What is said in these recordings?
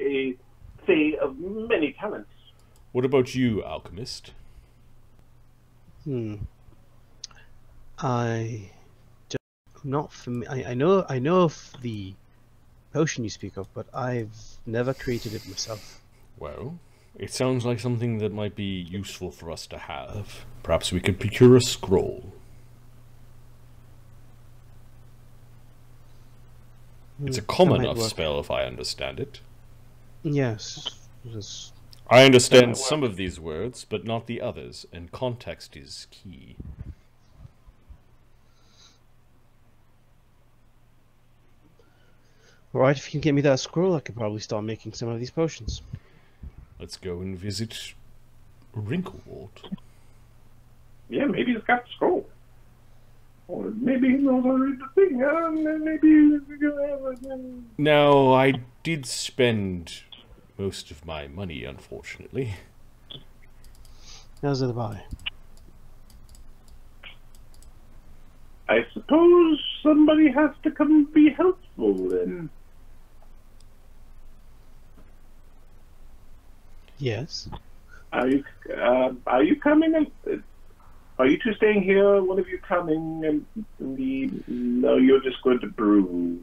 a fae of many talents. What about you, alchemist? I don't, I'm not I know of the potion you speak of, but I've never created it myself. Well, it sounds like something that might be useful for us to have. Perhaps we could procure a scroll. It's a common enough spell, if I understand it. Yes. I understand some of these words, but not the others, and context is key. Alright, if you can get me that scroll, I could probably start making some of these potions. Let's go and visit Wrinklewort. Yeah, maybe he's got the scroll. Or maybe he knows how to read the thing. Maybe... Now, I did spend most of my money, unfortunately. How's it buy? I suppose somebody has to come and be helpful then. Yes. Are you coming? Are you two staying here? One of you coming? No, you're just going to brew.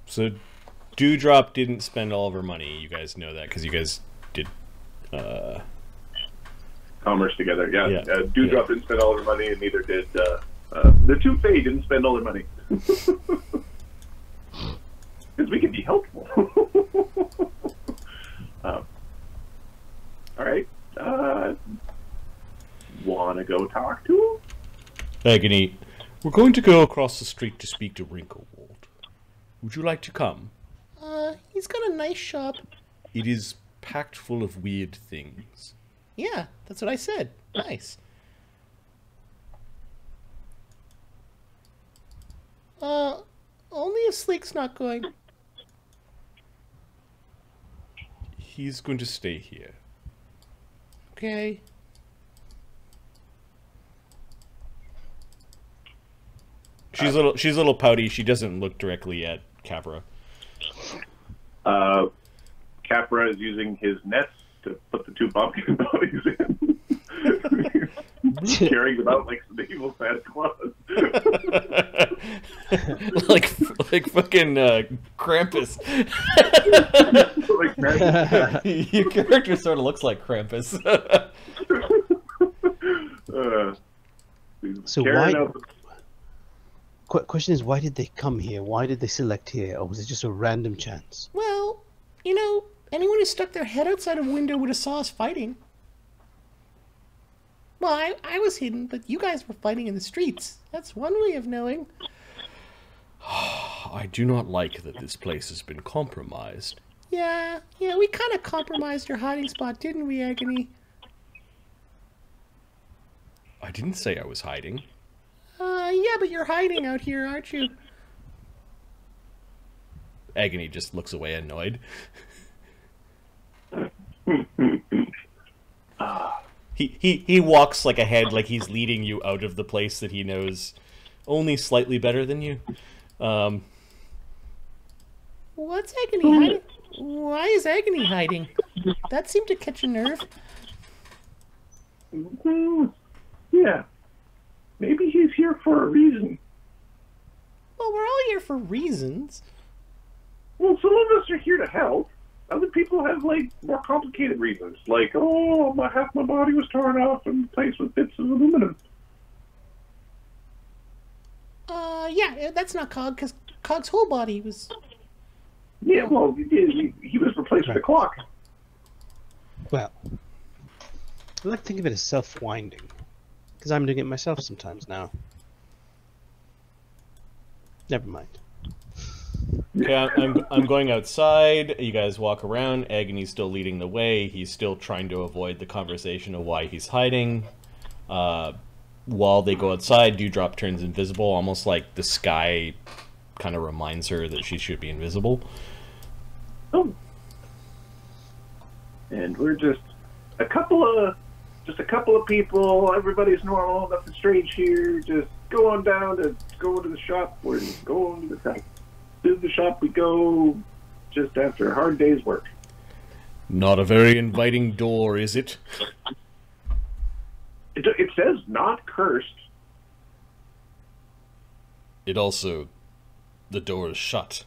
So, Dewdrop didn't spend all of her money. You guys know that because you guys did commerce together. Yeah. Yeah. Dewdrop didn't spend all of her money, and neither did the two Fae didn't spend all their money. Because we can be helpful. All right. Want to go talk to him? Agony, we're going to go across the street to speak to Wrinklewort. Would you like to come? He's got a nice shop. It is packed full of weird things. Yeah, that's what I said. Nice. Only if Slake's not going. He's going to stay here. Okay. She's a little pouty. She doesn't look directly at Capra. Capra is using his nest to put the two Bobkin bodies in. Carrying them out like some evil Santa Claus. like fucking Krampus. Like Krampus. Your character sort of looks like Krampus. So why? Question is, why did they come here? Why did they select here? Or was it just a random chance? Well, you know, anyone who stuck their head outside a window would have saw us fighting. Well, I was hidden, but you guys were fighting in the streets. That's one way of knowing. I do not like that this place has been compromised. Yeah, we kind of compromised your hiding spot, didn't we, Agony? I didn't say I was hiding. Yeah, but you're hiding out here, aren't you? Agony just looks away annoyed. He walks like ahead, like he's leading you out of the place that he knows only slightly better than you. What's Agony hiding? Why is Agony hiding? That seemed to catch a nerve. Yeah. Maybe he's here for a reason. Well, we're all here for reasons. Well, some of us are here to help. Other people have, like, more complicated reasons. Like, oh, half my body was torn off and replaced with bits of aluminum. Yeah, that's not Cog, because Cog's whole body was... Yeah, well, he was replaced with a clock. Well, I like to think of it as self-winding. Because I'm doing it myself sometimes now. Never mind. Okay, I'm going outside. You guys walk around. Agony's still leading the way. He's still trying to avoid the conversation of why he's hiding. While they go outside, Dewdrop turns invisible, almost like the sky kind of reminds her that she should be invisible. Oh. And we're just a couple of people. Everybody's normal. Nothing strange here. Just go on down to go to the shop. We're going to the shop. To the shop we go. just after a hard day's work. Not a very inviting door, is it? It says not cursed. It also... The door is shut.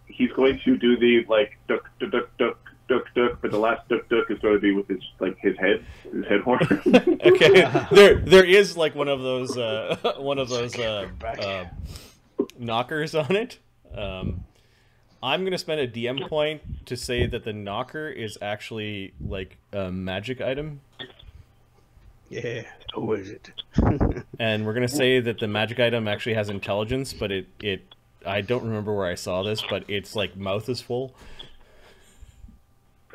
He's going to do the, like, duck, duck, duck, duck, duck, duck, but the last duck, duck is going to be with his head horn. Okay, there is, like, one of those knockers on it. I'm going to spend a DM point to say that the knocker is actually, like, a magic item. Yeah, so is it. And we're going to say that the magic item actually has intelligence, but it I don't remember where I saw this, but its, like, mouth is full.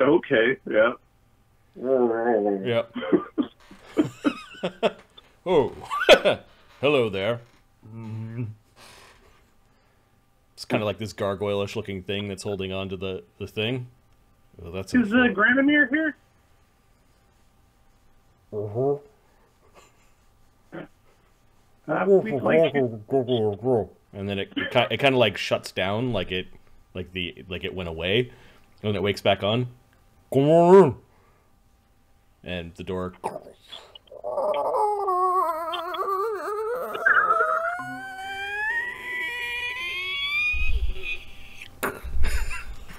Okay, yeah. Yeah. Oh, hello there. It's kind of like this gargoyle-ish looking thing that's holding on to the thing. Oh, that's Is Granomir here? We'd like you. And then it kind of like shuts down, like it went away, and then it wakes back on. And the door.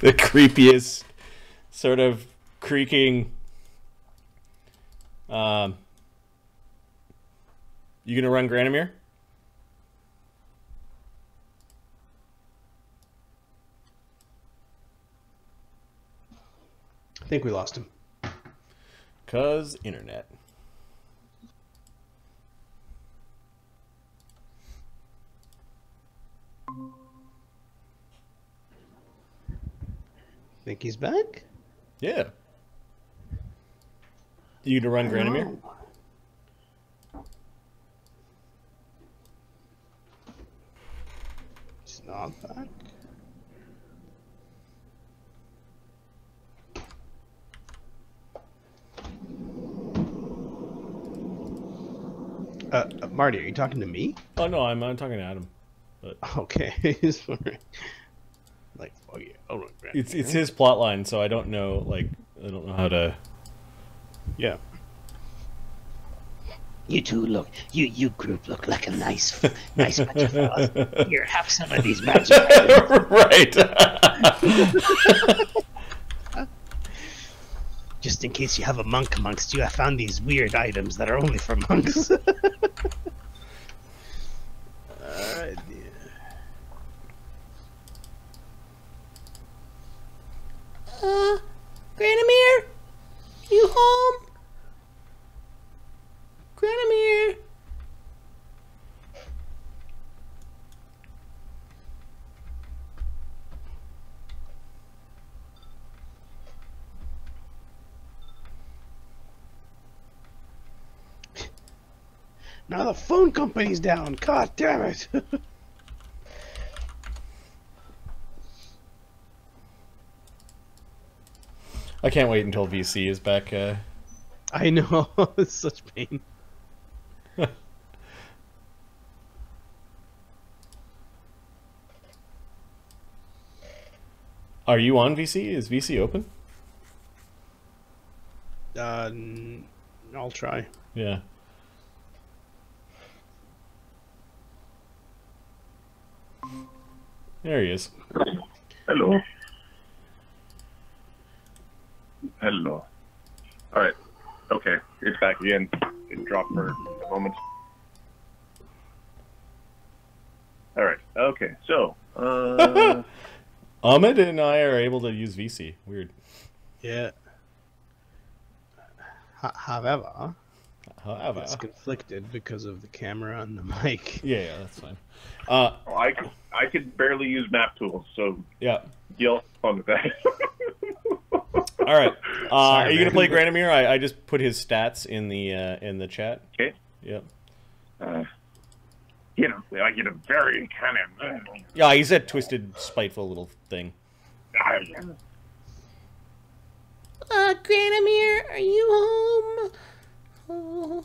The creepiest sort of creaking. You gonna run Granomir? I think we lost him. 'Cause internet. Think he's back? Yeah. You gonna run Granomir? He's not back. Marty, are you talking to me? Oh no, I'm talking to Adam. But Okay. Sorry. Like, fuck yeah. Oh, no, it's his plot line, so I don't know. Like, I don't know how to. Yeah. You two look, you group look like a nice bunch of fellas. Here, have some of these magic items. Right. Just in case you have a monk amongst you, I found these weird items that are only for monks. Alright, Granomir? You home? Granomir? Now the phone company's down. God damn it. I can't wait until VC is back. I know. It's such pain. Are you on VC? Is VC open? I'll try. Yeah. There he is. Hello. Hello. All right. Okay, it's back again. It dropped for a moment. All right. Okay. So, Ahmed and I are able to use VC. Weird. Yeah. However, it's conflicted because of the camera and the mic. Yeah, that's fine. I could barely use map tools, so Yeah. you'll have fun with that. All right. Are you man. gonna play Granomir? I just put his stats in the chat. Okay. Yep. You know, I get a very kind of. Yeah, he's a twisted, spiteful little thing. Granomir, are you home? Oh.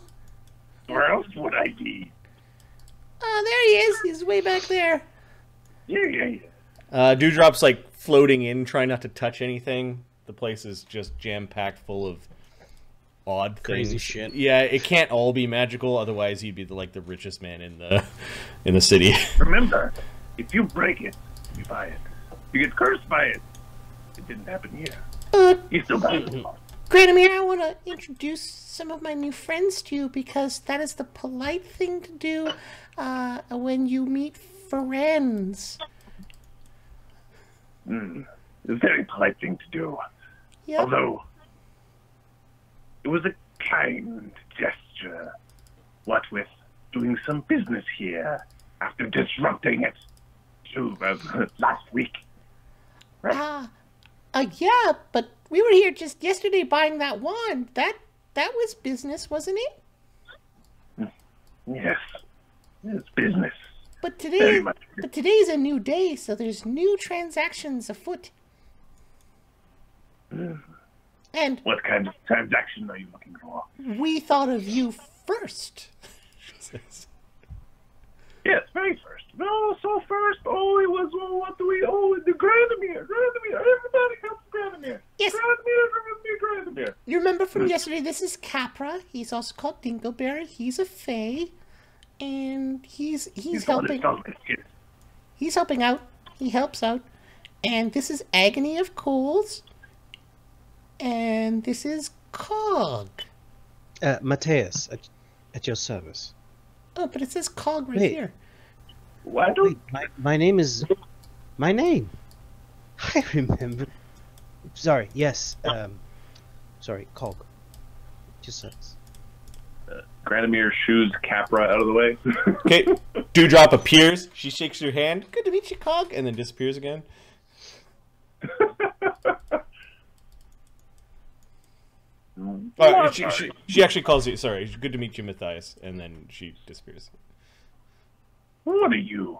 Where else would I be? Oh, there he is. He's way back there. Yeah. Dewdrop's like floating in, trying not to touch anything. The place is just jam-packed full of odd things. Crazy shit. Yeah, it can't all be magical, otherwise he'd be like the richest man in the city. Remember, if you break it, you buy it. You get cursed by it. It didn't happen here. You still buy it. Granomir, I want to introduce some of my new friends to you because that is the polite thing to do when you meet friends. A very polite thing to do. Yep. Although, it was a kind gesture. What with doing some business here after disrupting it last week. Yeah, but we were here just yesterday buying that wand. That was business, wasn't it? Yes, it's business. But Very much. today's a new day, so there's new transactions afoot. And What kind of transaction are you looking for? we thought of you first. Yes, very first. No, so first. Oh, it was, what do we, the Granomir. Everybody helps Granomir. Yes. Granomir. You remember from yesterday, this is Capra. He's also called Dingleberry. He's a fae. And he's helping. He's helping out. He helps out. And this is Agony of Coals. And this is Cog. Mateus, at your service. Oh, but it says Cog right Wait. here. Why don't... My name is... My name. I remember. Sorry, yes. Sorry, Cog. Just service. Granomir shoos Capra out of the way. Okay, Dewdrop appears. She shakes your hand. Good to meet you, Cog, and then disappears again. She actually calls you. Sorry, good to meet you, Matthias, and then she disappears. What are you?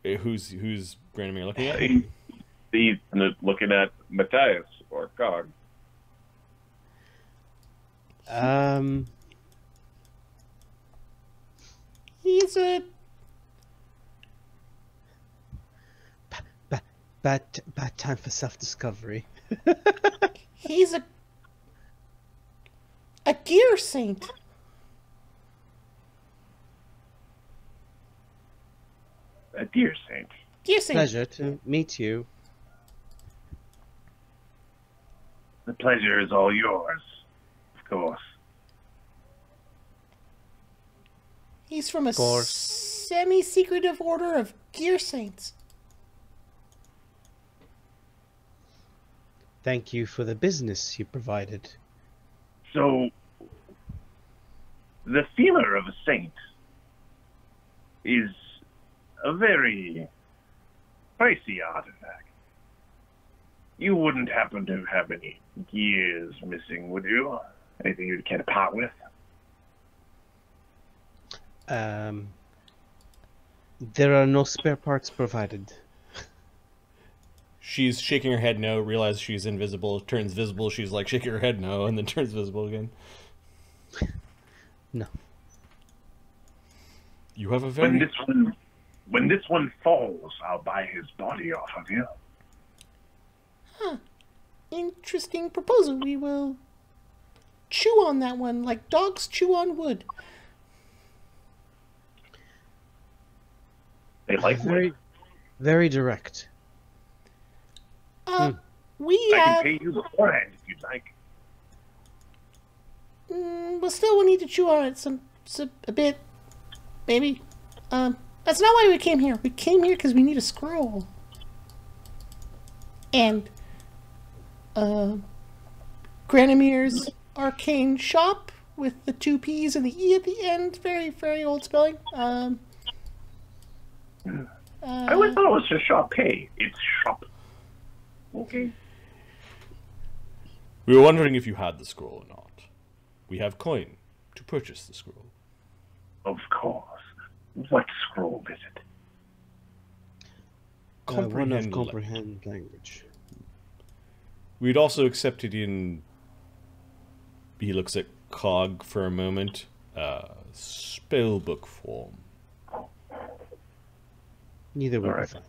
Who's Granomir looking at? He's looking at Matthias or Cog. He's a... Bad time for self-discovery. He's a gear saint. A deer saint. Gear saint. Pleasure to meet you. The pleasure is all yours, of course. He's from a course. semi-secretive order of gear saints. Thank you for the business you provided. So, the feeler of a saint is a very pricey artifact. You wouldn't happen to have any gears missing, would you? Anything you'd care to part with? There are no spare parts provided. She's shaking her head no, realizes she's invisible, turns visible, she's like shaking her head no, and then turns visible again. No. You have a very... When this one falls, I'll buy his body off of you. Huh. Interesting proposal. We will chew on that one like dogs chew on wood. They like Very, very direct. We I have... can pay you beforehand if you'd like. Well, still, we'll need to chew on it a bit. Maybe. That's not why we came here. We came here because we need a scroll. And, Granomir's arcane shop with the 2 P's and the E at the end. Very, very old spelling. I always thought it was just Shoppe. It's shop. Okay. We were wondering if you had the scroll or not. We have coin to purchase the scroll. Of course. What scroll is it? One of comprehend language. We'd also accept it in... He looks at Cog for a moment. Spellbook form. Neither will be Alright. fine.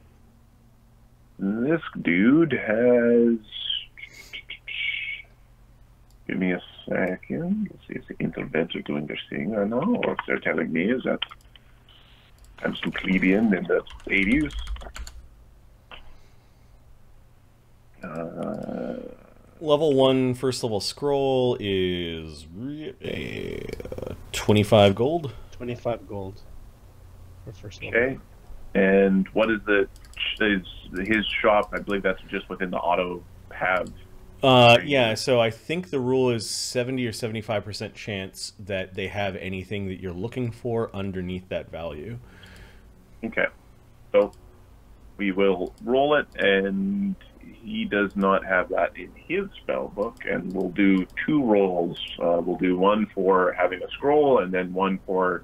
This dude has... Give me a second. Let's see if the intervents are doing their thing or not, or if they're telling me is that I'm some plebeian in the 80s. Level 1 first level scroll is 25 gold. 25 gold for first level. Okay. And what is his shop? I believe that's just within the auto have. Yeah, so I think the rule is 70 or 75% chance that they have anything that you're looking for underneath that value. Okay. So we will roll it, and he does not have that in his spell book, and we'll do 2 rolls. We'll do one for having a scroll, and then one for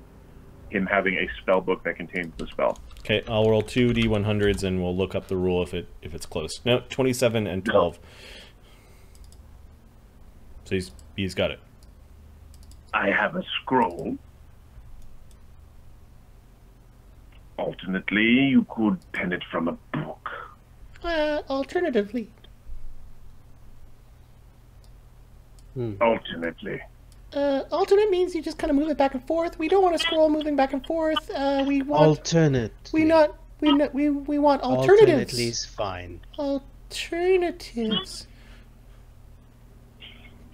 him having a spell book that contains the spell. Okay, I'll roll 2 D100s, and we'll look up the rule if it's close. No, 27 and 12. No. So he's got it. I have a scroll. Alternately, you could pen it from a book. Alternatively. Alternately. Alternate means you just kind of move it back and forth. We don't want a scroll moving back and forth. We want alternate. We want alternatives. Alternately is fine. Alternatives.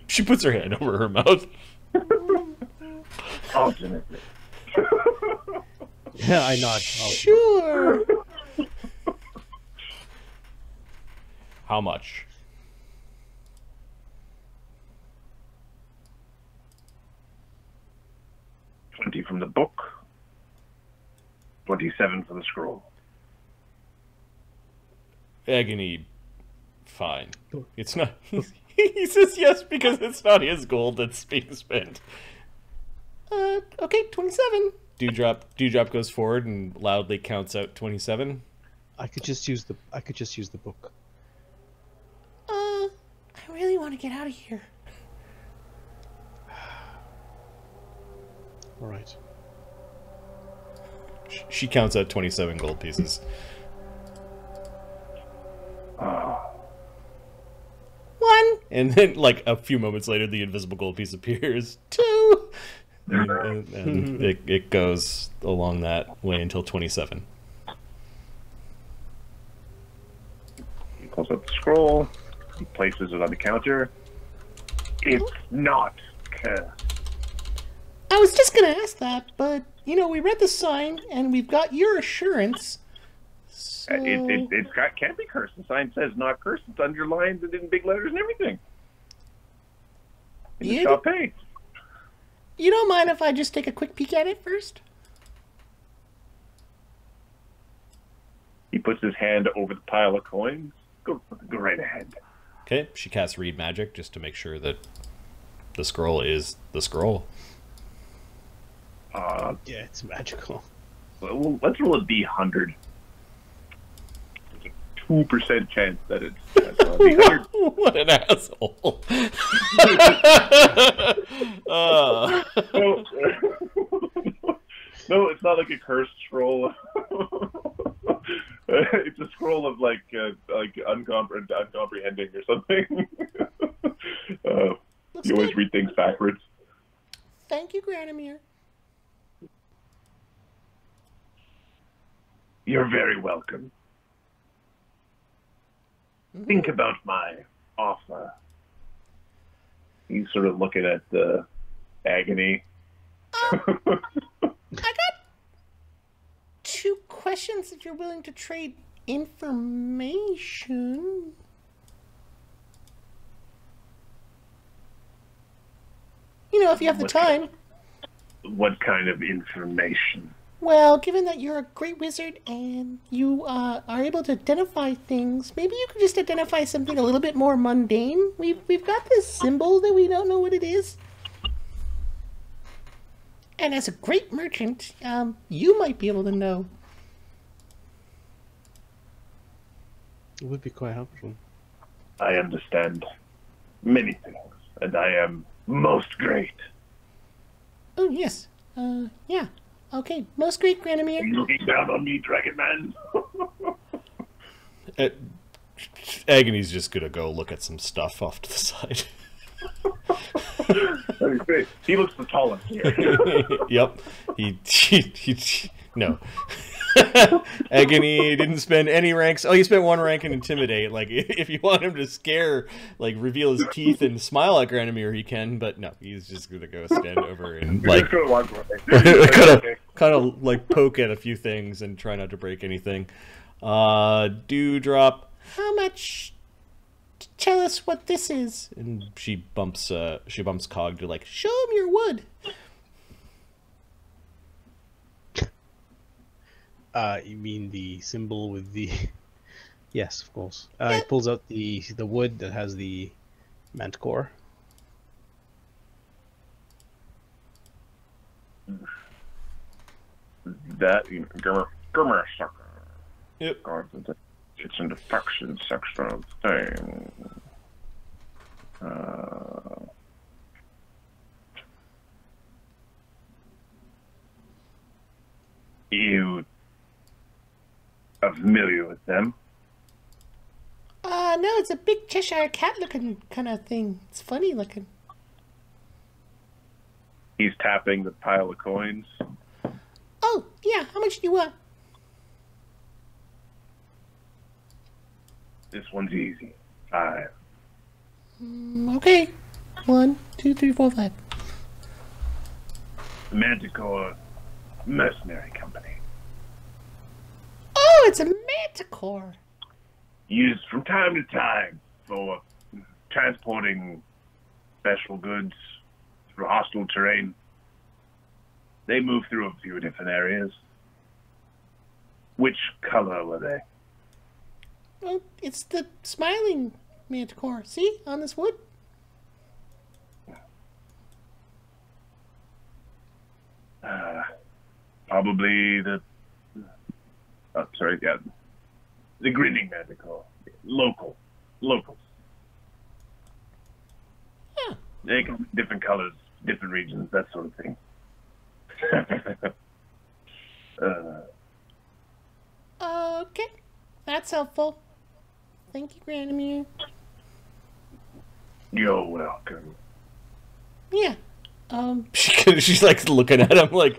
She puts her hand over her mouth. Alternately. Yeah, I nod. Sure. How much? $20 from the book. 27 for the scroll. Agony. Fine. It's not. He says yes because it's not his gold that's being spent. Okay, 27. Dewdrop goes forward and loudly counts out 27. I could just use the book. I really want to get out of here. All right. She counts out 27 gold pieces. One. And then, like, a few moments later, the invisible gold piece appears. 2. And it goes along that way until 27. He pulls up the scroll. He places it on the counter. It's not cursed. I was just going to ask that, but, we read the sign, and we've got your assurance. So... Can't be cursed. The sign says not cursed. It's underlined and in big letters and everything. In the Shoppe. You don't mind if I just take a quick peek at it first? He puts his hand over the pile of coins. Go right ahead. Okay, she casts Read Magic just to make sure that the scroll is the scroll. Yeah, it's magical. Well, let's roll a D100. There's a 2% chance that it's D100. What an asshole. No, it's not like a cursed scroll. It's a scroll of like uncomprehending or something. You always read things backwards. Thank you, Granomir. You're very welcome. Think about my offer. He's sort of looking at the Agony. I got 2 questions if you're willing to trade information. If you have the time. What kind of information? Well, given that you're a great wizard and you are able to identify things, maybe you could just identify something a little bit more mundane. We've got this symbol that we don't know what it is. And as a great merchant, you might be able to know. It would be quite helpful. I understand many things, and I am most great. Oh, yes. Yeah. Okay, most great, Granomir. Are you looking down on me, Dragon Man? Agony's just gonna go look at some stuff off to the side. He looks the tallest here. Yep. No. Agony didn't spend any ranks. Oh, he spent 1 rank in Intimidate. Like, if you want him to scare, like, reveal his teeth and smile at Granomir, he can. But no, he's just gonna go stand over and like, kind of like poke at a few things and try not to break anything. Dewdrop. How much? Tell us what this is. And she bumps Cog to like, Show him your wood. You mean the symbol with the? Yes, of course. He pulls out the wood that has the manticore. That Grimmer sucker. Yep. It's an infection section of thing. You are familiar with them? No, it's a big Cheshire cat looking kind of thing. It's funny looking. He's tapping the pile of coins. Oh, yeah, how much do you want? This one's easy. 5. Okay. 1, 2, 3, 4, 5. The Manticore Mercenary Company. Oh, it's a manticore. Used from time to time for transporting special goods through hostile terrain. They move through a few different areas. Which color were they? Well, it's the smiling manticore. See, on this wood? Probably the... Oh, sorry, yeah. The grinning manticore. Locals. Huh. They come in different colors, different regions, that sort of thing. Okay. That's helpful. Thank you, Granomir. You're welcome. Yeah. she's like looking at him like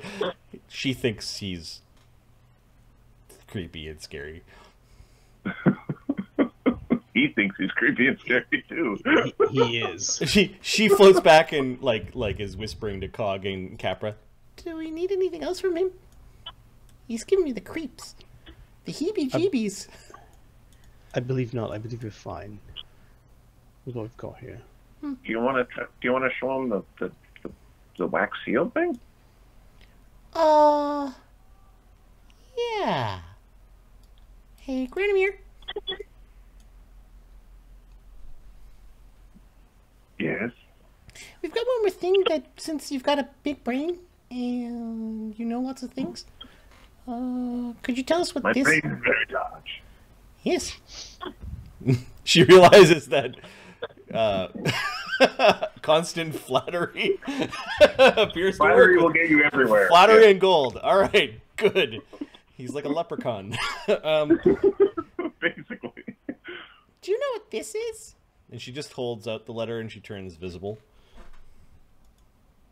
she thinks he's creepy and scary. He thinks he's creepy and scary too. He is. She floats back and like is whispering to Cog and Capra. Do we need anything else from him? He's giving me the creeps. The heebie-jeebies. I believe not. I believe we're fine with what we've got here. Do you want to show him the wax seal thing? Yeah. Hey, Granomir. Yes. We've got one more thing that, since you've got a big brain and you know lots of things, could you tell us what My this... brain is very large. Yes. She realizes that constant flattery appears to Flattery work. will get you everywhere. Flattery and gold. All right, good. He's like a leprechaun. Basically. Do you know what this is? And she just holds out the letter and she turns visible.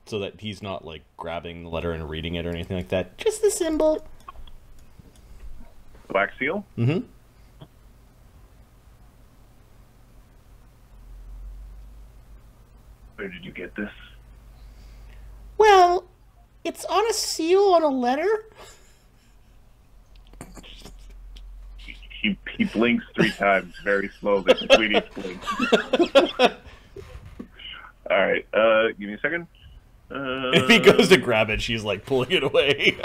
So that he's not like grabbing the letter and reading it or anything like that. Just the symbol. Wax seal? Mm-hmm. Where did you get this? Well, it's on a seal on a letter. He blinks 3 times very slowly. Sweetie blinks. All right, give me a second. If he goes to grab it, she's like pulling it away.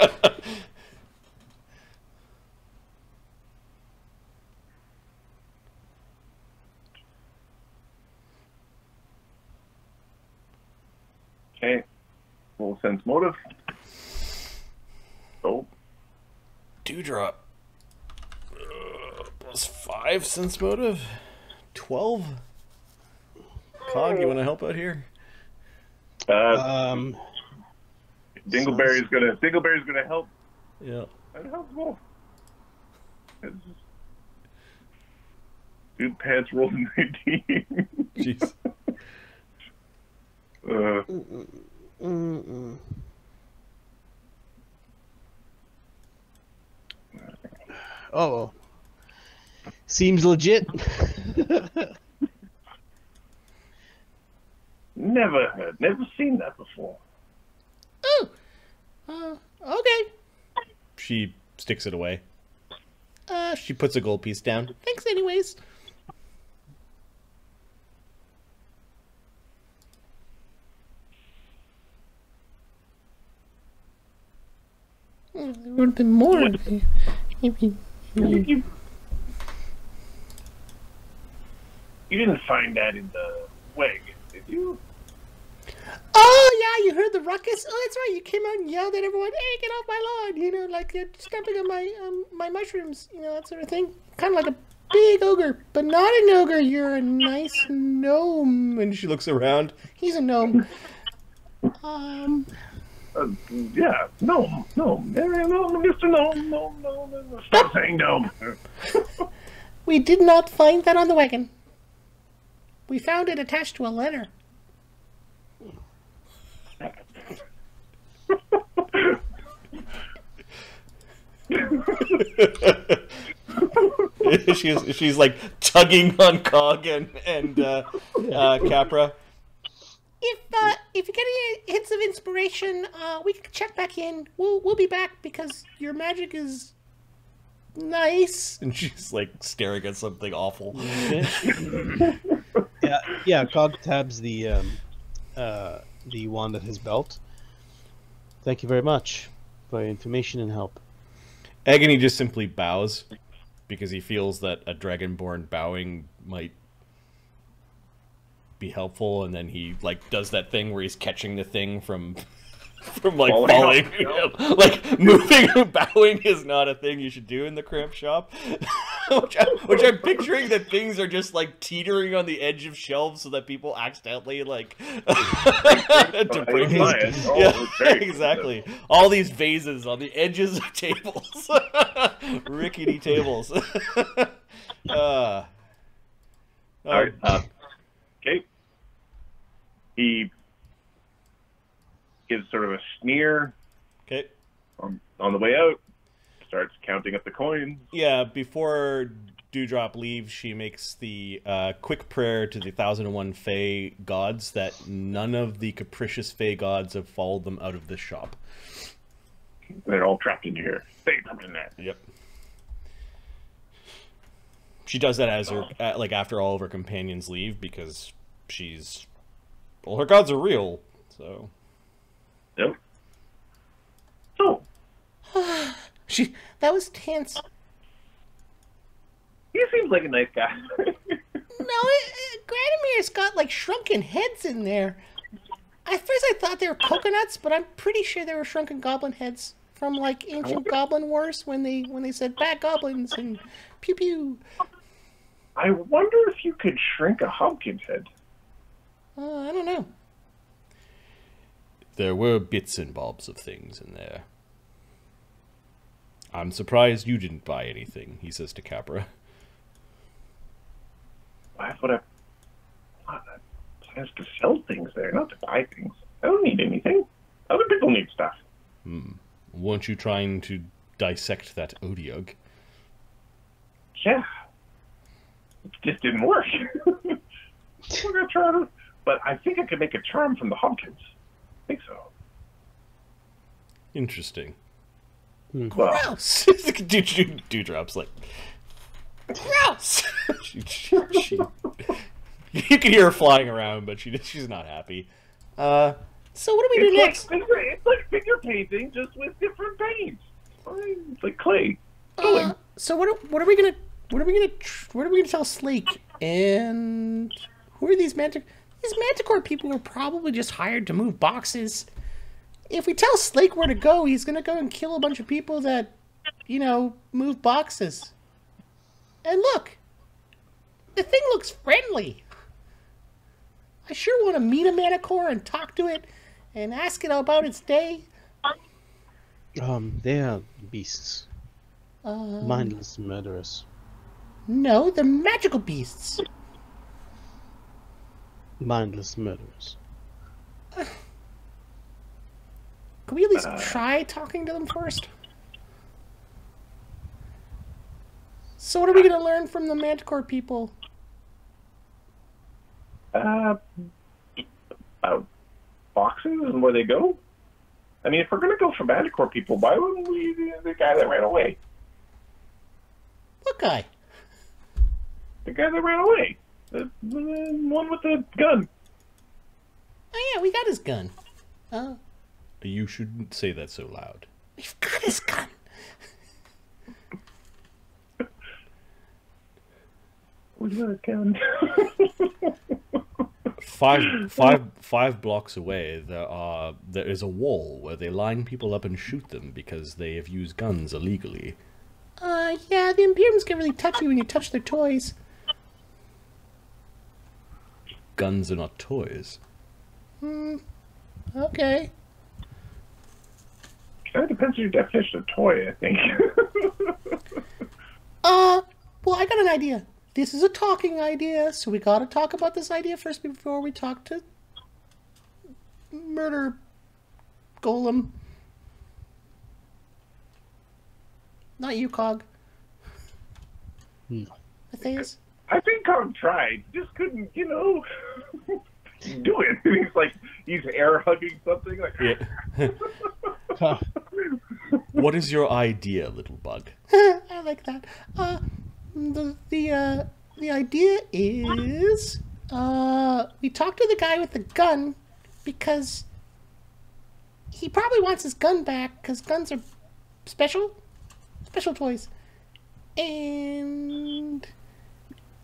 Okay. Full sense motive. Oh. Dewdrop. +5 sense motive. 12. Cog, you want to help out here? Dingleberry's gonna help. Yeah. Unhelpful. Dude pants rolled 19. Jeez. Oh, seems legit. Never seen that before. Oh, okay. She sticks it away. She puts a gold piece down. Thanks anyways. There would have been more. You didn't find that in the wagon, did you? Oh, yeah, you heard the ruckus? Oh, that's right. You came out and yelled at everyone, hey, get off my lawn. You know, like you're stepping on my mushrooms, you know, that sort of thing. Kind of like a big ogre, but not an ogre. You're a nice gnome. And she looks around. He's a gnome. Yeah, gnome. Mr. Gnome. Stop saying gnome. We did not find that on the wagon. We found it attached to a letter. she's like tugging on Cog and Capra. If you get any hints of inspiration, we can check back in. We'll be back because your magic is nice. And she's like staring at something awful. Yeah. Cog tabs the wand at his belt. Thank you very much for your information and help. Agony just simply bows because he feels that a dragonborn bowing might be helpful, and then he like does that thing where he's catching the thing from like falling. Like moving and bowing is not a thing you should do in the cramp shop. which I'm picturing that things are just like teetering on the edge of shelves so that people accidentally like to break these. Yeah, exactly. All these vases on the edges of tables, rickety tables. All right. Okay. He gives sort of a sneer. Okay. On the way out, starts counting up the coins. Yeah, before Dewdrop leaves, she makes the quick prayer to the 1001 Fey gods that none of the capricious Fey gods have followed them out of this shop. They're all trapped in here. Stay trapped in there. Yep. She does that as her like after all of her companions leave because her gods are real. So. Yep. So. That was tense. He seems like a nice guy. No, Granomir's got like shrunken heads in there. At first I thought they were coconuts, but I'm pretty sure they were shrunken goblin heads from like ancient goblin wars when they said bad goblins and pew pew. I wonder if you could shrink a Hobkins head. I don't know. There were bits and bobs of things in there. I'm surprised you didn't buy anything, he says to Capra. Why would I plans to sell things there, not to buy things? I don't need anything. Other people need stuff. Weren't you trying to dissect that Odiog? Yeah. It just didn't work. We're gonna try to, but I think I could make a charm from the Hobkins. I think so. Interesting. Gross. Dewdrop's like, gross. You can hear her flying around, but she's not happy. So what do we do next? It's like figure painting, just with different paints. It's like clay. So what are we gonna tell Slake? And who are these Manticore people are probably just hired to move boxes. If we tell Slake where to go, he's gonna go and kill a bunch of people that, move boxes. And look, the thing looks friendly. I sure want to meet a Manticore and talk to it and ask it about its day. They are beasts. Mindless murderers. No, they're magical beasts. Mindless murderers. Can we at least try talking to them first? So what are we going to learn from the Manticore people? About boxes and where they go? I mean, if we're going to go for Manticore people, why wouldn't we the guy that ran away? What guy? The guy that ran away. The one with the gun. Oh yeah, we got his gun. You shouldn't say that so loud. We've got his gun. We got his gun. Five blocks away, there is a wall where they line people up and shoot them because they have used guns illegally. Yeah, the Imperiums get really touchy when you touch their toys. Guns are not toys. Okay. It depends on your definition of toy, I think. Well, I got an idea. This is a talking idea, so we gotta talk about this idea first before we talk to Murder Golem. Not you, Cog. No. Matthias? I think Kong tried. Just couldn't, do it. He's like, he's air hugging something. Like, yeah. What is your idea, little bug? I like that. The idea is, we talk to the guy with the gun because he probably wants his gun back because guns are special toys. And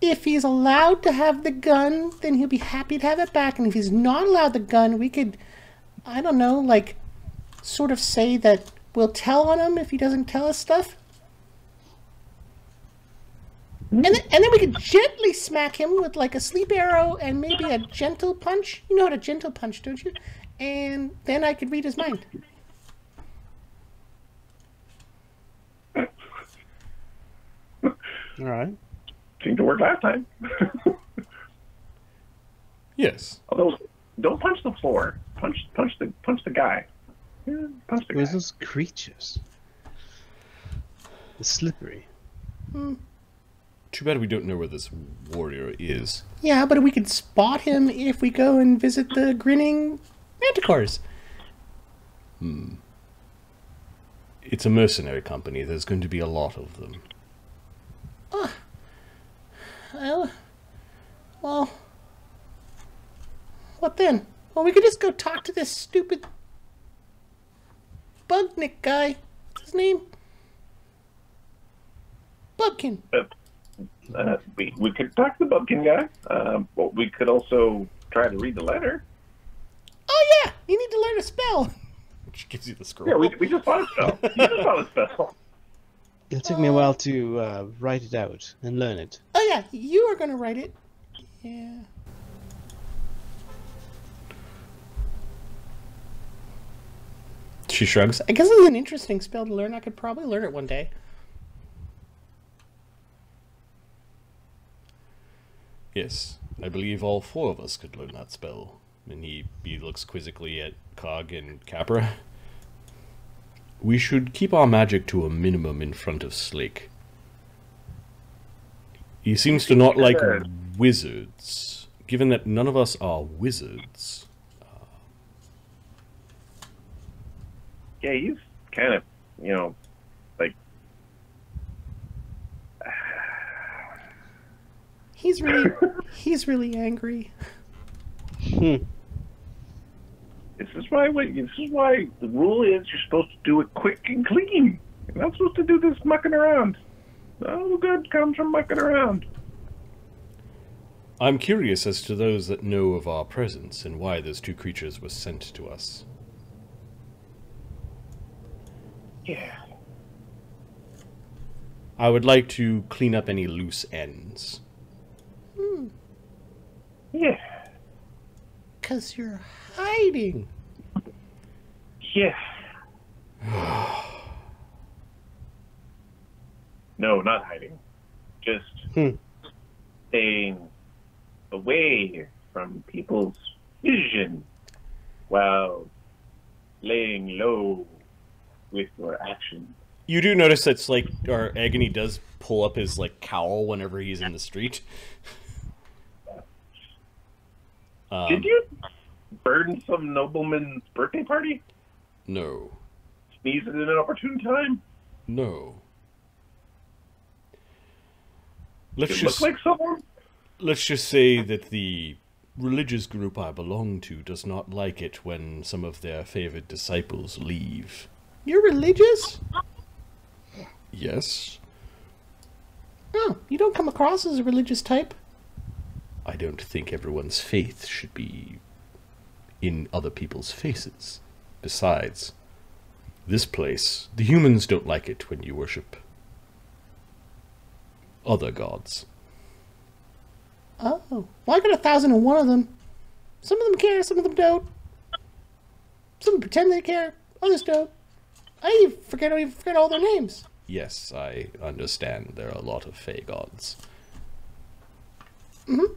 if he's allowed to have the gun, then he'll be happy to have it back. And if he's not allowed the gun, we could, I don't know, like, sort of say that we'll tell on him if he doesn't tell us stuff. And then we could gently smack him with, like, a sleep arrow and maybe a gentle punch. You know what a gentle punch, don't you? And then I could read his mind. All right. Seemed to work last time. Yes. Although, don't punch the floor. Punch the guy. Yeah, punch the guy. Those creatures. It's slippery. Too bad we don't know where this warrior is. Yeah, but we could spot him if we go and visit the grinning manticores. It's a mercenary company. There's going to be a lot of them. Well, what then? Well, we could just go talk to this stupid Bugnik guy. What's his name? Bubkin. We could talk to the Bubkin guy, but we could also try to read the letter. Oh yeah, you need to learn a spell. She gives you the scroll. Yeah, we just found a spell. You just found a spell. It'll take me a while to write it out and learn it. Oh yeah, you are going to write it. Yeah. She shrugs. I guess it's an interesting spell to learn. I could probably learn it one day. Yes, I believe all four of us could learn that spell. And he looks quizzically at Cog and Capra. We should keep our magic to a minimum in front of Slake. He seems to not like wizards, given that none of us are wizards. Yeah, he's kind of, like... He's really angry. This is why the rule is you're supposed to do it quick and clean. You're not supposed to do this mucking around. No good comes from mucking around. I'm curious as to those that know of our presence and why those two creatures were sent to us. Yeah. I would like to clean up any loose ends. Yeah. 'Cause you're hiding. Yeah. No, not hiding. just staying away from people's vision while laying low with your actions. You do notice that Slake or Agony does pull up his like cowl whenever he's in the street. Did you burn some nobleman's birthday party? No. Sneeze it in an opportune time? No. Look like someone? Let's just say that the religious group I belong to does not like it when some of their favored disciples leave. You're religious? Yes. Oh, you don't come across as a religious type. I don't think everyone's faith should be in other people's faces. Besides, this place, the humans don't like it when you worship other gods. Oh, well, I got 1,001 of them. Some of them care, some of them don't. Some pretend they care, others don't. I even forget all their names. Yes, I understand there are a lot of fey gods. Mm-hmm.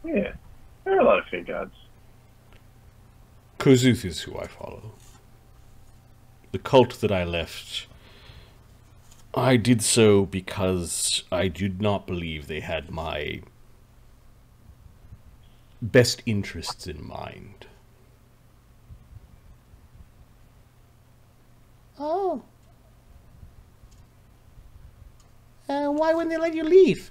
Yeah, there are a lot of fey gods. Kossuth is who I follow. The cult that I left, I did so because I did not believe they had my best interests in mind. Oh. Why wouldn't they let you leave?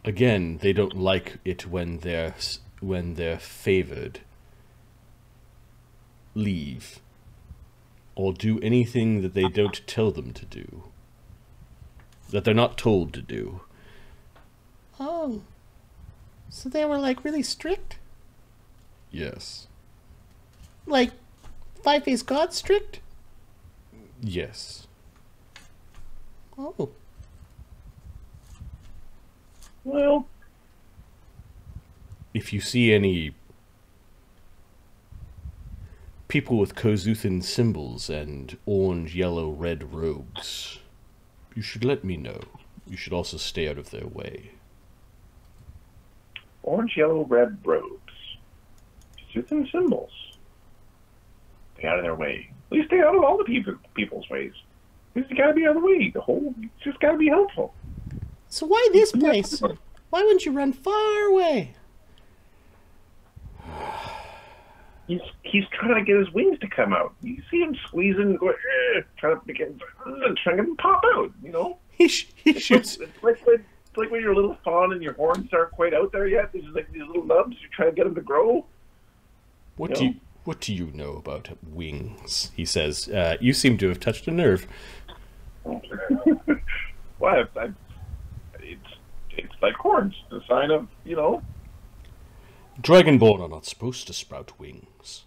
Again, they don't like it when they're favored leave or do anything that they don't tell them to do, that they're not told to do. Oh. So they were like really strict? Yes. Like Five-Face God strict? Yes. Oh. Well, If you see any people with Kossuthan symbols and orange, yellow, red robes, you should let me know. You should also stay out of their way. orange, yellow, red robes. Kossuthans symbols. Stay out of their way. At least stay out of all the people's ways. It's gotta be out of the way. It's just gotta be helpful. So why this place? Why wouldn't you run far away? He's trying to get his wings to come out. You see him squeezing, going, trying to get him to pop out. You know. He shoots. It's like when you're a little fawn and your horns aren't quite out there yet. There's like these little nubs. You're trying to get them to grow. What do you know about wings? He says. You seem to have touched a nerve. Well, it's like horns. The sign of, you know. Dragonborn are not supposed to sprout wings.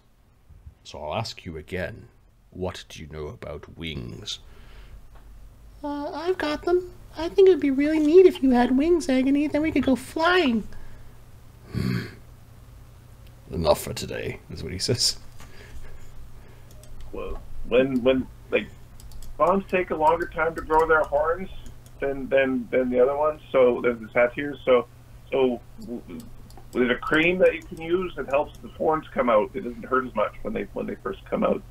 So I'll ask you again. What do you know about wings? I've got them. I think it would be really neat if you had wings, Agony. Then we could go flying. Enough for today, is what he says. Well, when like fawns take a longer time to grow their horns than the other ones, so there's this hat here. So there's a cream that you can use that helps the horns come out. It doesn't hurt as much when they first come out.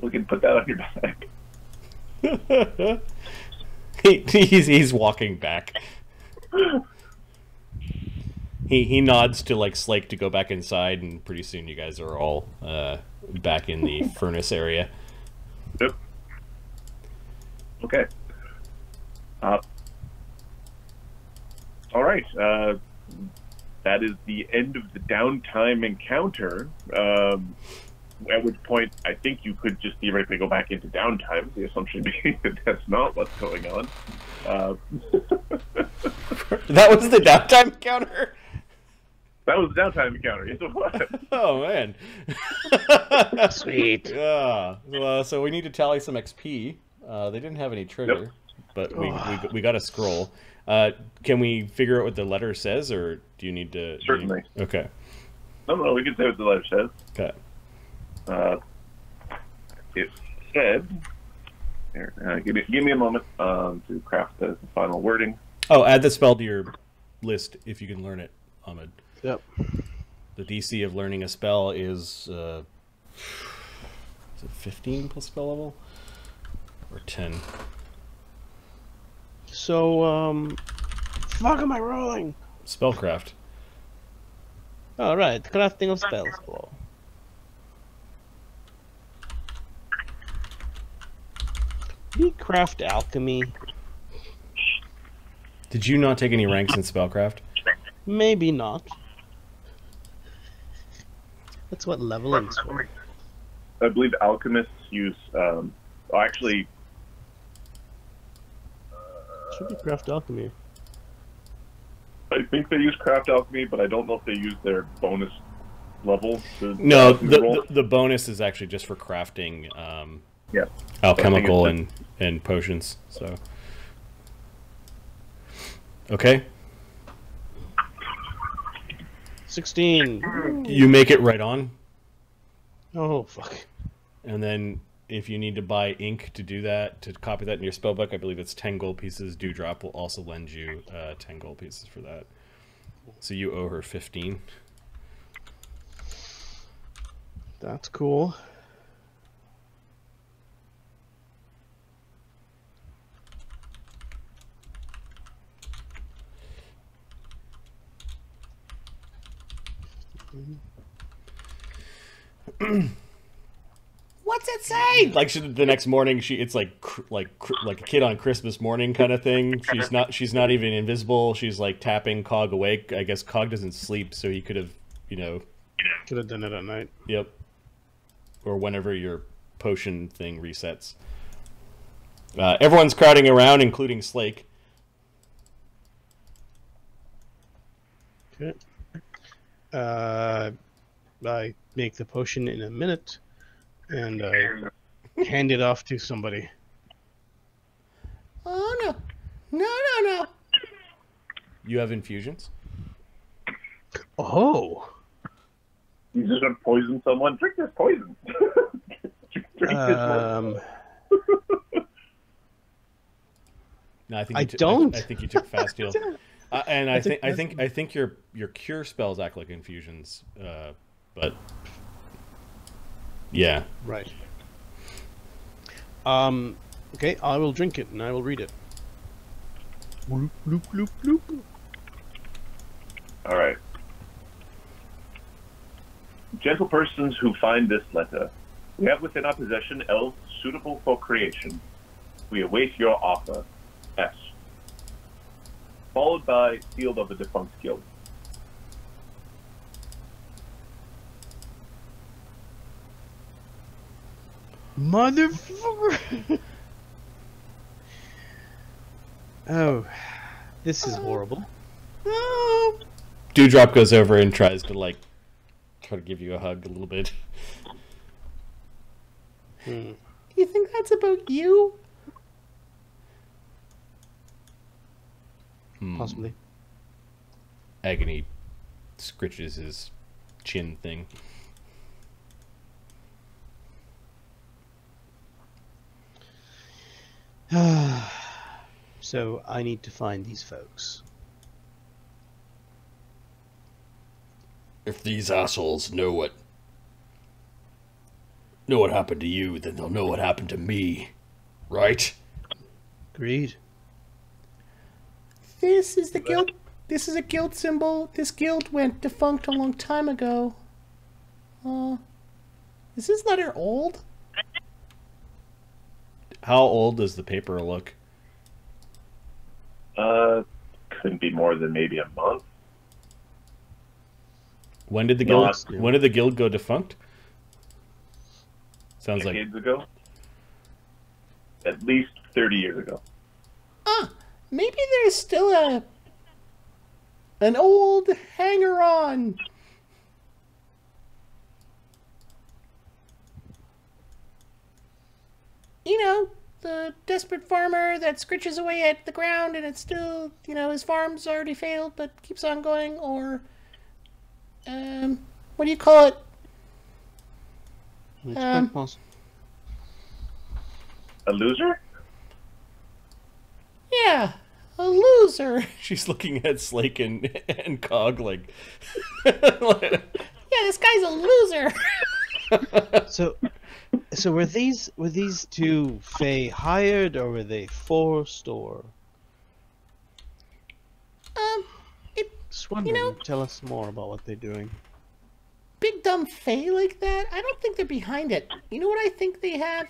We can put that on your back. He's walking back. He nods to like Slake to go back inside, and pretty soon you guys are all back in the furnace area. Yep. Okay. All right. That is the end of the downtime encounter. At which point, I think you could just theoretically go back into downtime. The assumption being that that's not what's going on. That was the downtime encounter? That was the downtime encounter. Yes, it was. Oh, man. Sweet. Yeah. Well, so we need to tally some XP. They didn't have any trigger, but we got a scroll. Can we figure out what the letter says, or do you need to... Certainly. Okay. No, we can say what the letter says. Okay. it said. Here, give me a moment to craft the final wording. Oh, add the spell to your list if you can learn it, Ahmed. Yep. The DC of learning a spell is it 15 plus spell level? Or 10? So, fuck am I rolling? Spellcraft. Alright, crafting of spells. Below. We craft alchemy. Did you not take any ranks in spellcraft? Maybe not. That's what leveling's for. I believe alchemists use, actually... Should be craft alchemy. I think they use craft alchemy, but I don't know if they use their bonus level. No, the bonus is actually just for crafting yeah. alchemical and potions. So, okay. 16. You make it right on. Oh, fuck. And then if you need to buy ink to do that, to copy that in your spellbook, I believe it's 10 gold pieces. Dewdrop will also lend you 10 gold pieces for that. So you owe her 15. That's cool. What's it say? Like the next morning, it's like a kid on Christmas morning kind of thing. She's not even invisible. She's like tapping Cog awake. I guess Cog doesn't sleep, so he could have, Could have done it at night. Yep. Or whenever your potion thing resets. Everyone's crowding around, including Slake. Okay. I make the potion in a minute, and I hand it off to somebody. Oh, no. You have infusions? Oh! You just gonna poison someone? Drink this poison. Drink this poison. No, I think I don't. I think you took fast heal. And I think your cure spells act like infusions, but yeah. Right. Okay, I will drink it and I will read it. Bloop, bloop, bloop, bloop. All right. Gentle persons who find this letter, we have within our possession elves suitable for creation. We await your offer. S. Followed by Field of the Defunct Guild. Motherfucker! Oh, this is horrible. Dewdrop goes over and tries to try to give you a hug a little bit. Hmm. You think that's about you? Possibly. Agony scritches his chin thing. So I need to find these folks. If these assholes know what happened to you, then they'll know what happened to me, right? Agreed. This is the guild. This is a guild symbol. This guild went defunct a long time ago. Is this letter old? How old does the paper look? Couldn't be more than maybe a month. When did the guild go defunct? Sounds like decades ago. At least 30 years ago. Maybe there's still an old hanger-on. The desperate farmer that scritches away at the ground and it's still, his farm's already failed but keeps on going, or, what do you call it? It's quite possible. A loser? Yeah, a loser. She's looking at Slake and Cog like... Yeah, this guy's a loser. So were these two Fae hired, or were they forced, or? Just wondering. Tell us more about what they're doing. Big dumb Fae like that? I don't think they're behind it. You know what I think they have?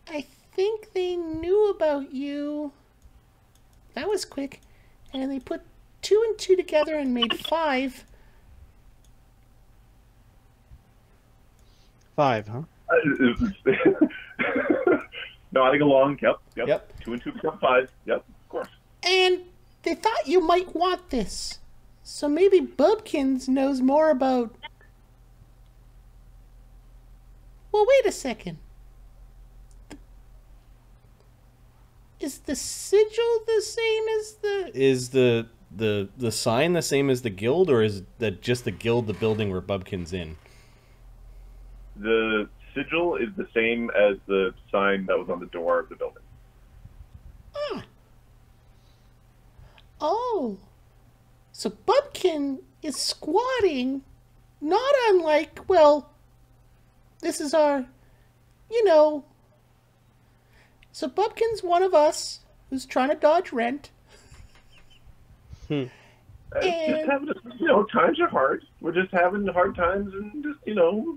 I think they knew about you. That was quick. And they put 2 and 2 together and made 5. 5, huh? Nodding along. Yep. 2 and 2 become 5. Yep, of course. And they thought you might want this. So maybe Bubkins knows more about... Well, wait a second. Is the sigil the same as the... Is the sign the same as the guild, or is that just the guild, the building where Bubkin's in? The sigil is the same as the sign that was on the door of the building. Ah. Oh. So Bubkin is squatting, not unlike, well, this is our, So Bubkin's one of us who's trying to dodge rent. Just having, times are hard. We're just having hard times and just,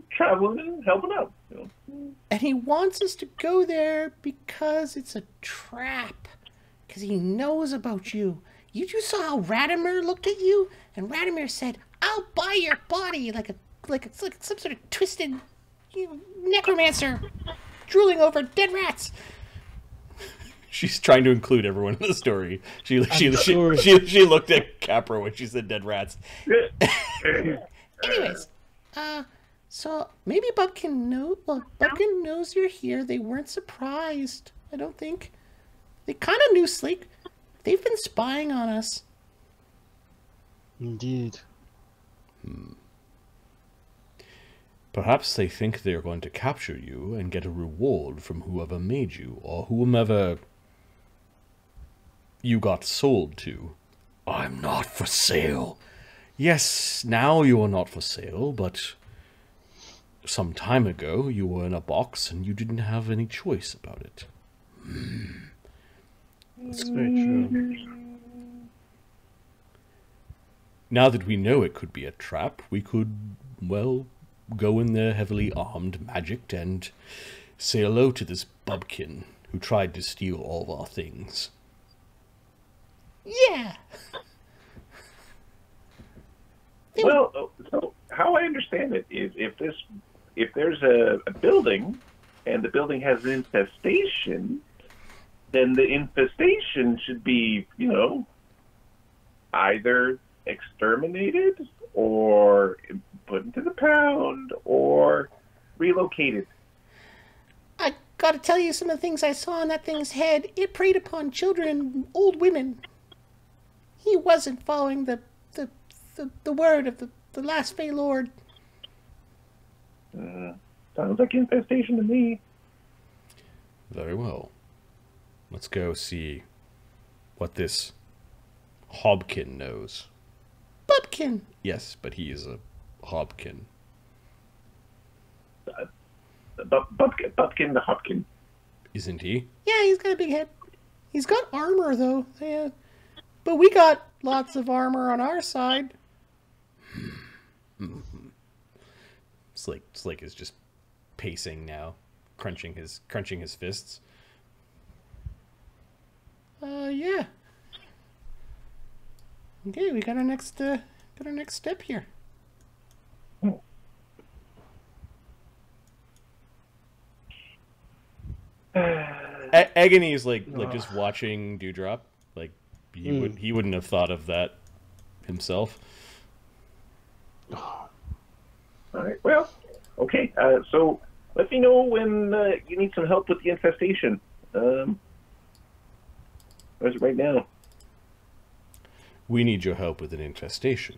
traveling and helping out. And he wants us to go there because it's a trap. Because he knows about you. You just saw how Granomir looked at you, and Granomir said, "I'll buy your body," like some sort of twisted necromancer drooling over dead rats. She's trying to include everyone in the story. She looked at Capra when she said dead rats. Anyways, so maybe Bubkin knows you're here. They weren't surprised, I don't think. They kind of knew Slake. They've been spying on us. Indeed. Perhaps they think they're going to capture you and get a reward from whoever made you, or whomever you got sold to. I'm not for sale. Yes, now you are not for sale, but some time ago you were in a box and you didn't have any choice about it. That's very true. Now that we know it could be a trap, we could, well, go in there heavily armed, magicked, and say hello to this Bubkin who tried to steal all of our things. Yeah. Well, so how I understand it is if there's a building and the building has an infestation, then the infestation should be, either exterminated or put into the pound or relocated. I gotta tell you some of the things I saw on that thing's head. It preyed upon children and old women. He wasn't following the word of the last Fey Lord. Sounds like infestation to me. Very well. Let's go see what this Hobkin knows. Bubkin. Yes, but he is a Hobkin. Bubkin the Hobkin. Isn't he? Yeah, he's got a big head. He's got armor, though. Yeah. But we got lots of armor on our side. Slake is just pacing now, crunching his fists. Yeah. Okay, we got our next step here. Agony is like just watching Dewdrop. Like he wouldn't have thought of that himself. All right. Well, okay. So let me know when you need some help with the infestation. Where's it right now? We need your help with an infestation.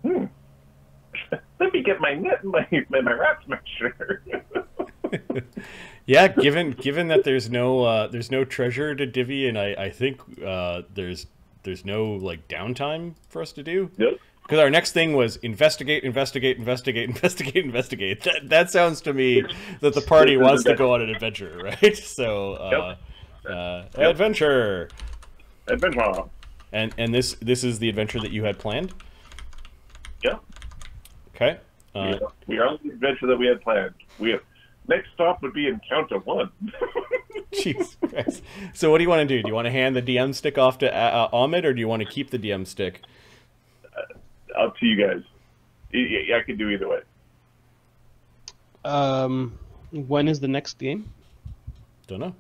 Let me get my net and my rat smasher. Yeah, given that there's no treasure to divvy, and I think there's no like downtime for us to do. Yep. Because our next thing was investigate. That sounds to me that the party wants to go on an adventure, right? So, adventure. Adventure. And this is the adventure that you had planned? Yeah. Okay. We are on the adventure that we had planned. Next stop would be Encounter 1. Jeez Christ. So what do you want to do? Do you want to hand the DM stick off to Ahmed, or do you want to keep the DM stick? Up to you guys. I could do either way. When is the next game? Don't know.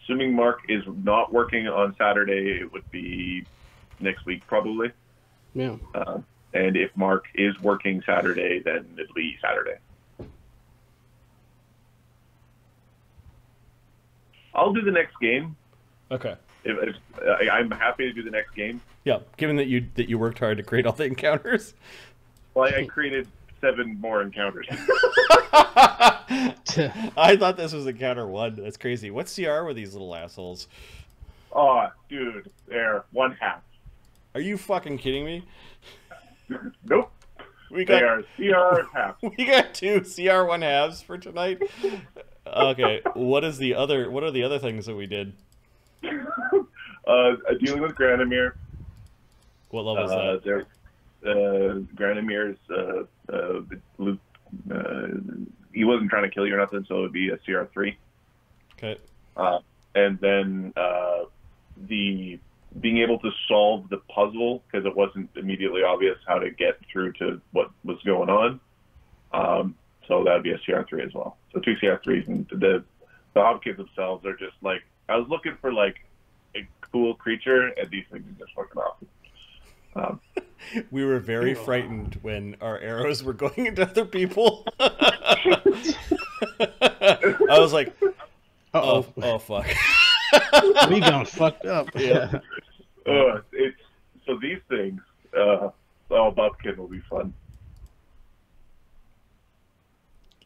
Assuming Mark is not working on Saturday, it would be next week probably. Yeah. And if Mark is working Saturday, then it'll be Saturday. I'll do the next game. Okay. I'm happy to do the next game. Yeah, given that you worked hard to create all the encounters. Well, I created 7 more encounters. I thought this was encounter 1. That's crazy. What CR were these little assholes? Oh, dude, they're 1/2. Are you fucking kidding me? Nope. They are CR half. We got 2 CR 1/2s for tonight. Okay, what are the other things that we did? Dealing with Granomir. What level is that? Granomir's he wasn't trying to kill you or nothing, so it would be a CR3. Okay. And then the being able to solve the puzzle, because it wasn't immediately obvious how to get through to what was going on. So that would be a CR3 as well. So 2 CR3s, and the Hobkins themselves are just like, I was looking for like a cool creature, and these things are just fucking awesome. We were very frightened when our arrows were going into other people. I was like, oh fuck. We got fucked up. Yeah. So these things, Bubkin will be fun.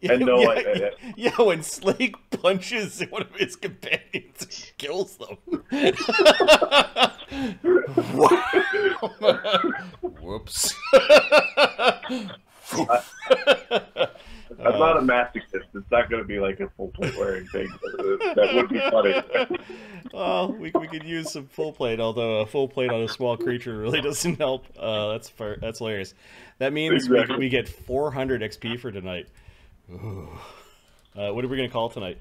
Yeah, and no, yeah, when Slake punches one of his companions, he kills them. Whoops. I'm not a masochist. It's not going to be like a full plate wearing thing. That would be funny. Well, we could use some full plate, although a full plate on a small creature really doesn't help. That's hilarious. That means exactly. we get 400 XP for tonight. What are we going to call tonight?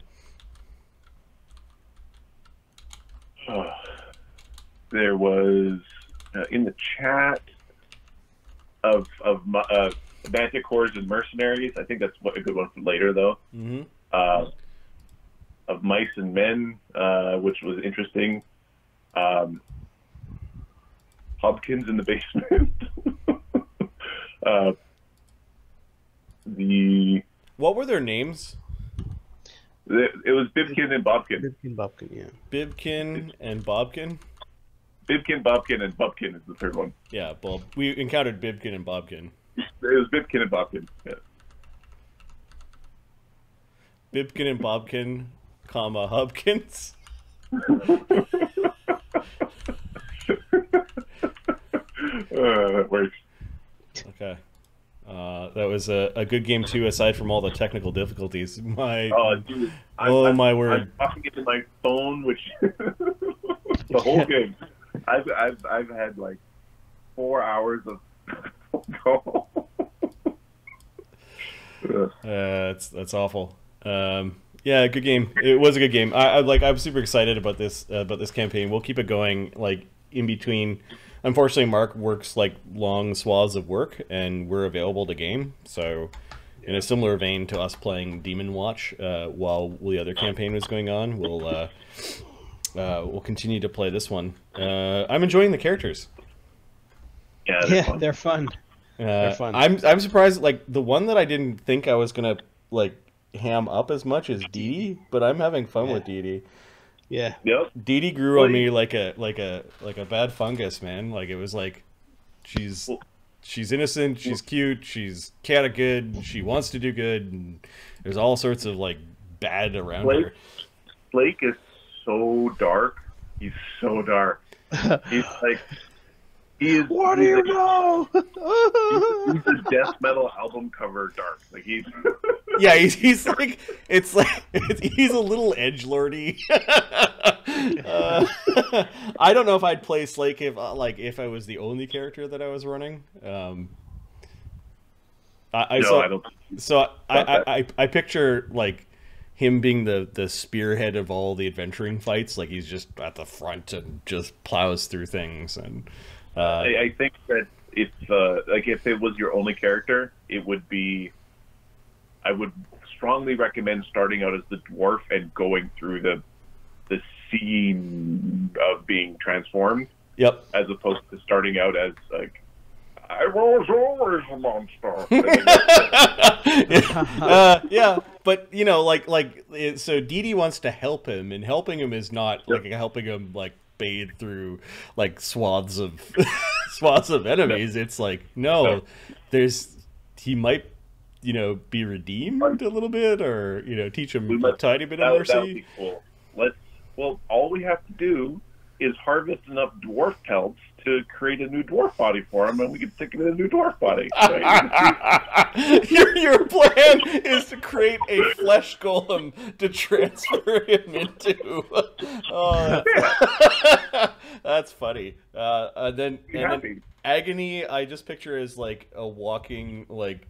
There was in the chat of manticores and mercenaries. I think that's a good one for later, though. Mm-hmm. Of mice and men, which was interesting. Hobkins in the basement. What were their names? It was Bibkin and Bobkin. Bibkin, Bobkin, yeah. Bibkin and Bobkin? Bibkin, Bobkin, and Bubkin is the third one. Yeah, well, we encountered Bibkin and Bobkin. It was Bibkin and Bobkin, yeah. Bibkin and Bobkin, comma, Hobkins. That works. Okay. That was a good game too, aside from all the technical difficulties. Dude, my word! I'm talking into my phone, which the whole game. I've had like 4 hours of call. That's awful. Yeah, good game. It was a good game. I'm super excited about this campaign. We'll keep it going. Like in between. Unfortunately, Mark works like long swaths of work, and we're available to game. So, in a similar vein to us playing Demon Watch while the other campaign was going on, we'll continue to play this one. I'm enjoying the characters. Yeah, they're fun. They're fun. I'm surprised. Like the one that I didn't think I was gonna like ham up as much as Dee Dee, but I'm having fun with Dee Dee. Yeah. Yep. Dee Dee grew on me like a bad fungus, man. Like it was like she's innocent, she's cute, she's kinda good, she wants to do good, and there's all sorts of like bad around her. Slake is so dark. He's so dark. He's like, What do you know? he's a death metal album cover dark. Like he's Yeah, he's like, he's a little edgelordy. I don't know if I'd play Slake if I was the only character that I was running. I picture like him being the spearhead of all the adventuring fights. Like he's just at the front and just plows through things. And I think that if it was your only character, it would be. I would strongly recommend starting out as the dwarf and going through the scene of being transformed. Yep. As opposed to starting out as like, I was always a monster. Yeah, but you know, so Dee Dee wants to help him, and helping him is not like helping him like bathe through like swaths of enemies. It's like he might, you know, be redeemed a little bit, or you know, teach him a tiny bit of mercy. That would be cool. Well, all we have to do is harvest enough dwarf pelts to create a new dwarf body for him, and we can stick it in a new dwarf body. Right? Your plan is to create a flesh golem to transfer him into. Oh, that's funny. And then Agony, I just picture as like a walking like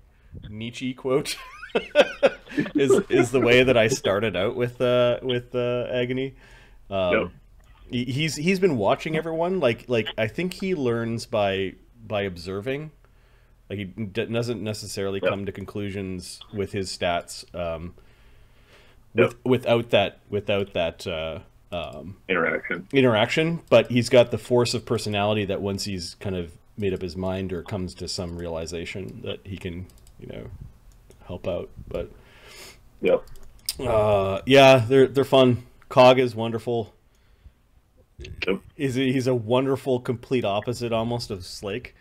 Nietzsche quote. is the way that I started out with Agony. He's been watching everyone. Like I think he learns by observing. Like he doesn't necessarily come to conclusions with his stats. Without that interaction. But he's got the force of personality that once he's kind of made up his mind or comes to some realization that he can, you know, help out. But yeah, they're fun. Cog is wonderful. He's a wonderful complete opposite almost of Slake.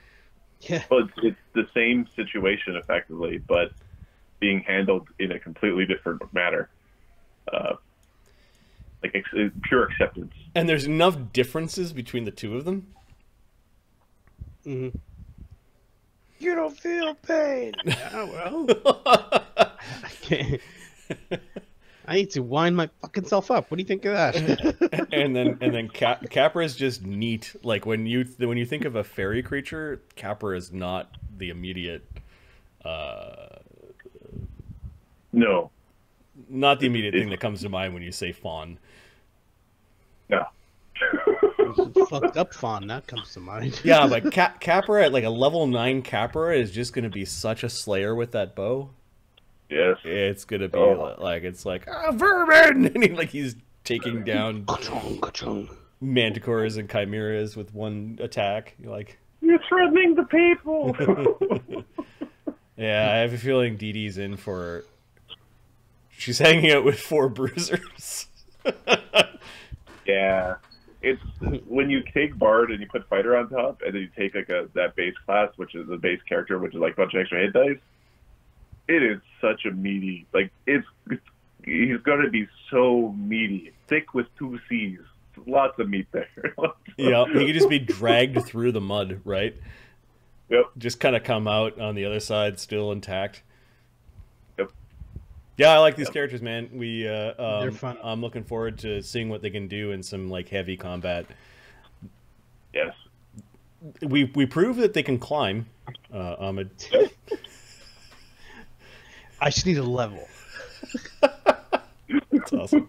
Yeah. Well, it's the same situation effectively, but being handled in a completely different manner. Like pure acceptance. And there's enough differences between the two of them. Mm-hmm. You don't feel pain. Yeah, well. I can't. I need to wind my fucking self up. What do you think of that? and then Capra is just neat. Like when you think of a fairy creature, Capra is not the immediate. No. Not the immediate thing that comes to mind when you say fawn. No. Fucked up fawn, that comes to mind. Yeah, but Capra at like a level 9 Capra is just going to be such a slayer with that bow. Yes. It's going to be like, it's like, vermin! And he's taking down manticores and chimeras with one attack. You're like, you're threatening the people! Yeah, I have a feeling Dee Dee's in for... She's hanging out with 4 bruisers. Yeah. It's when you take Bard and you put Fighter on top, and then you take like that base class, which is the base character, which is like a bunch of extra hit dice. It is such a meaty, like he's gonna be so meaty, thick with 2 C's, lots of meat there. Yeah, he could just be dragged through the mud, right? Yep. Just kind of come out on the other side still intact. Yep. Yeah, I like these characters, man. They're fun. I'm looking forward to seeing what they can do in some like heavy combat. Yes. We prove that they can climb, Ahmed. Yep. I just need a level. That's awesome.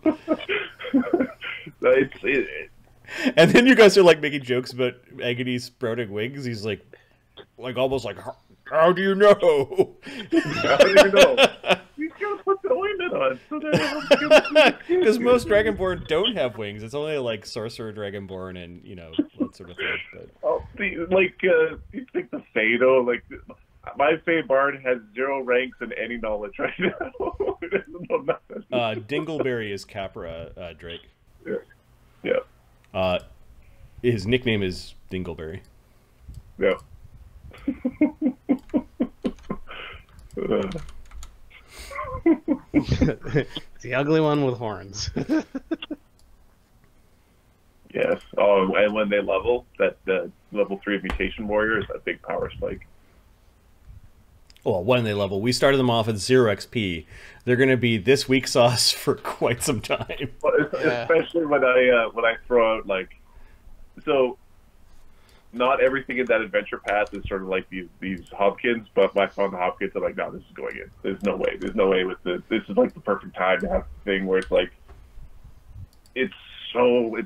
And then you guys are like making jokes about Agony sprouting wings. He's like almost like, how do you know? How do you know? He's gonna put the ointment on so that because most Dragonborn don't have wings. It's only like Sorcerer Dragonborn and that sort of thing. But... Oh, you think the Fae though? Like my Fae Bard has 0 ranks in any knowledge right now. He doesn't know nothing. Dingleberry is Capra, Drake. Yeah. His nickname is Dingleberry. Yeah. The ugly one with horns. Yes. Oh, and when they level, that level 3 mutation warrior is a big power spike. Well, when they level, we started them off at 0 XP. They're going to be this week sauce for quite some time. Well, especially when I throw out so. Not everything in that adventure path is sort of like these Hobkins, but when I found the Hobkins, I'm like, no, this is going in. There's no way. There's no way with this. This is like the perfect time to have the thing where it's like, it's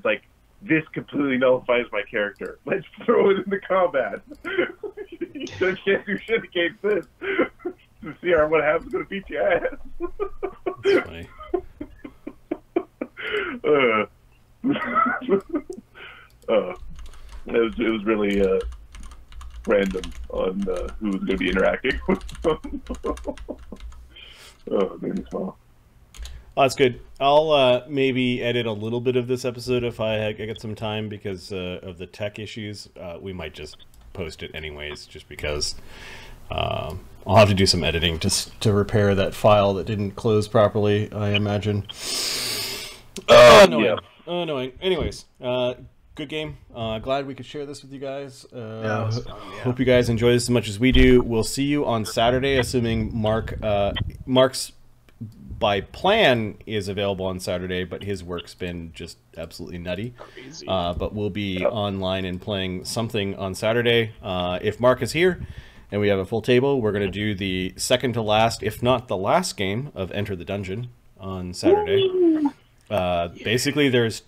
like, this completely nullifies my character. Let's throw it into combat. You can't do shit against this. To see what happens is going to beat your ass. That's funny. It was really random on who was going to be interacting with them. Oh, it made me smile. Oh, that's good. I'll maybe edit a little bit of this episode if I get some time because of the tech issues. We might just post it anyways, just because I'll have to do some editing to repair that file that didn't close properly, I imagine. Oh, annoying. Yeah. Annoying. Anyways, good game. Glad we could share this with you guys. Yeah, it was fun, yeah. Hope you guys enjoy this as much as we do. We'll see you on Saturday, assuming Mark's by plan is available on Saturday, but his work's been just absolutely nutty. Crazy. But we'll be online and playing something on Saturday. If Mark is here and we have a full table, we're going to do the second to last, if not the last game of Enter the Dungeon on Saturday. Basically, there's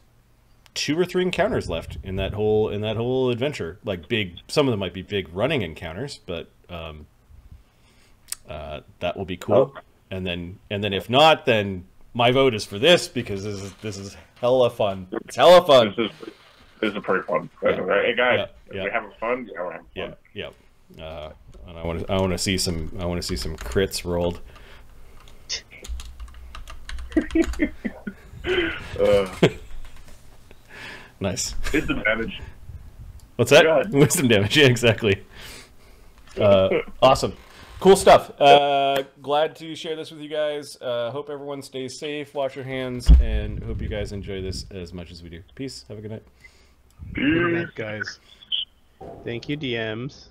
2 or 3 encounters left in that whole adventure. Like some of them might be big running encounters, but that will be cool. And then if not, then my vote is for this because this is hella fun. It's hella fun. This is pretty fun. Hey guys, we're having fun. Yeah, we're having fun. Yeah. And I want to see some crits rolled. Nice. Wisdom damage. What's that? God. Wisdom damage. Yeah, exactly. Awesome. Cool stuff. Glad to share this with you guys. Hope everyone stays safe, wash your hands, and hope you guys enjoy this as much as we do. Peace. Have a good night. Good night, guys. Thank you, DMs.